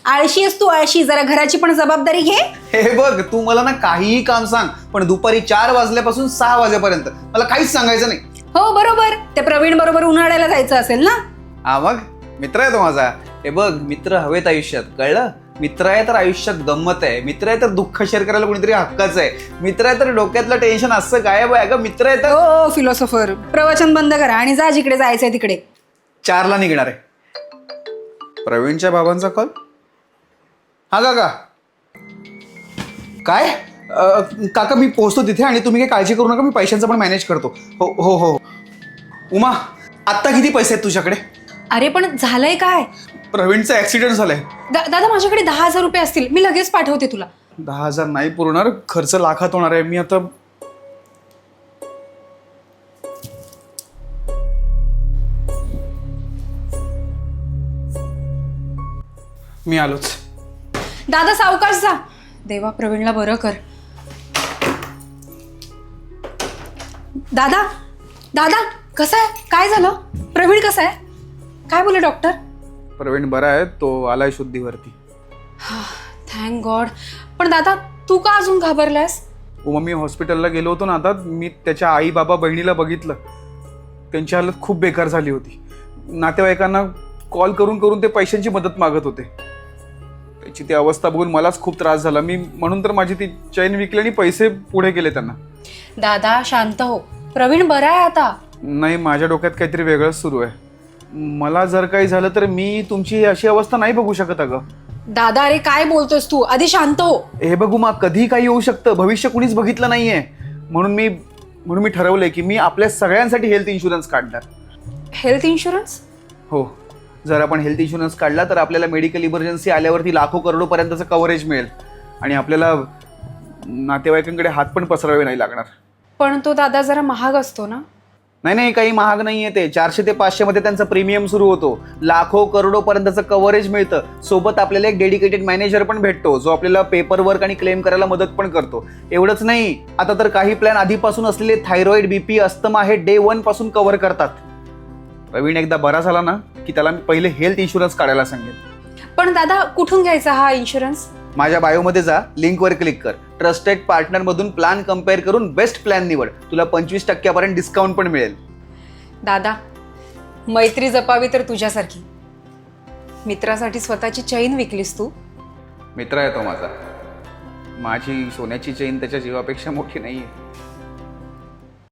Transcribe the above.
आळशी आहेस तू, आळशी. जरा घराची पण जबाबदारी घे. हे बघ, तू मला ना काहीही काम सांग, पण दुपारी 4 वाजल्यापासून 6 वाजेपर्यंत मला काहीच सांगायचं नाही. हो बरोबर, ते प्रवीण बरोबर उन्हाळ्याला जायचं असेल ना. हा मग मित्र आहे तो माझा. हे बघ, मित्र हवेत आयुष्यात, कळलं? मित्र आहे तर आयुष्यात गंमत आहे, मित्र आहे तर दुःख शेअर करायला कोणीतरी हक्काचं आहे, मित्र आहे तर डोक्यातलं टेन्शन असं गायब आहे. अगं मित्र आहे तर. हो फिलॉसॉफर, प्रवचन बंद करा आणि जा जिकडे जायचंय तिकडे. 4ला निघणार आहे. प्रवीणच्या बाबांचा कॉल. हा काका. काय? काका मी पोहोचतो तिथे आणि तुम्ही काही काळजी करू नका, मी पैशांचं पण मॅनेज करतो. हो हो हो. उमा, आत्ता किती पैसे आहेत तुझ्याकडे? अरे पण झालंय काय? प्रवीणचा ऍक्सिडेंट झालाय. दादा माझ्याकडे 10,000 रुपये असतील, मी लगेच पाठवते तुला. 10,000 नाही पुरणार, खर्च लाखात होणार आहे. मी आता मी आलोच. दादा सावकाश जा. देवा प्रवीणला बरं कर. दादा दादा कसं आहे? काय झालं? प्रवीण कसा आहे? काय बोले डॉक्टर? प्रवीण बरा आहे, तो आलाय शुद्धीवरती. Thank God. पण दादा तू का अजून घाबरलायस? उमा, मी हॉस्पिटलला गेलो होतो ना, आता मी त्याच्या आई बाबा बहिणीला बघितलं. त्यांची हालत खूप बेकार झाली होती. नातेवाईकांना कॉल करून करून ते पैशांची मदत मागत होते. त्याची ती अवस्था बघून मलाच खूप त्रास झाला. मी म्हणून तर माझी ती चैन विकली आणि पैसे पुढे केले त्यांना. दादा शांत हो, प्रवीण बरा आहे आता. नाही, माझ्या डोक्यात काहीतरी वेगळंच सुरू आहे. मला जर काही झालं तर मी तुमची अशी अवस्था नाही बघू शकत. अगं दादा अरे काय बोलतोस तू? आधी शांत हो. हे बघू मा, कधी काही येऊ शकतं, भविष्य कुणीच बघितलं नाहीये. म्हणून मी ठरवलंय की मी आपल्या सगळ्यांसाठी हेल्थ इन्शुरन्स काढणार. Health insurance? हो, जर आपण हेल्थ इन्शुरन्स काढला तर आपल्याला मेडिकल इमर्जन्सी आल्यावरती लाखो करोडोपर्यंतचं कव्हरेज मिळेल आणि आपल्याला नातेवाईकांकडे हात पण पसरावे नाही लागणार. पण तो दादा जरा महाग असतो ना. नाही, काही महाग नाहीये ते. 400 ते 500 मध्ये त्यांचा प्रीमियम सुरू होतो. लाखो करोडोपर्यंतचं कव्हरेज मिळतं. सोबत आपल्याला एक डेडिकेटेड मॅनेजर पण भेटतो, जो आपल्याला पेपर वर्क आणि क्लेम करायला मदत पण करतो. एवढंच नाही, आता तर काही प्लॅन आधीपासून असलेले थायरॉइड, बीपी, अस्थमा हे डे 1 पासून कव्हर करतात. प्रवीण एकदा बरा झाला ना की त्याला मी पहिले हेल्थ इन्शुरन्स काढायला सांगेन. पण दादा कुठून घ्यायचा हा इन्शुरन्स? माझ्या बायोमध्ये जा, लिंकवर क्लिक कर. ट्रस्टेड पार्टनर मधून प्लॅन कम्पेअर करून बेस्ट प्लॅन निवड. तुला 25% डिस्काउंट पण मिळेल. दादा मैत्री जपावी तर तुझ्यासारखी. मित्रासाठी स्वतःची चैन विकलीस तू. मित्र आहे तो माझा. माझी सोन्याची चेन त्याच्या जीवापेक्षा मोठी नाहीये.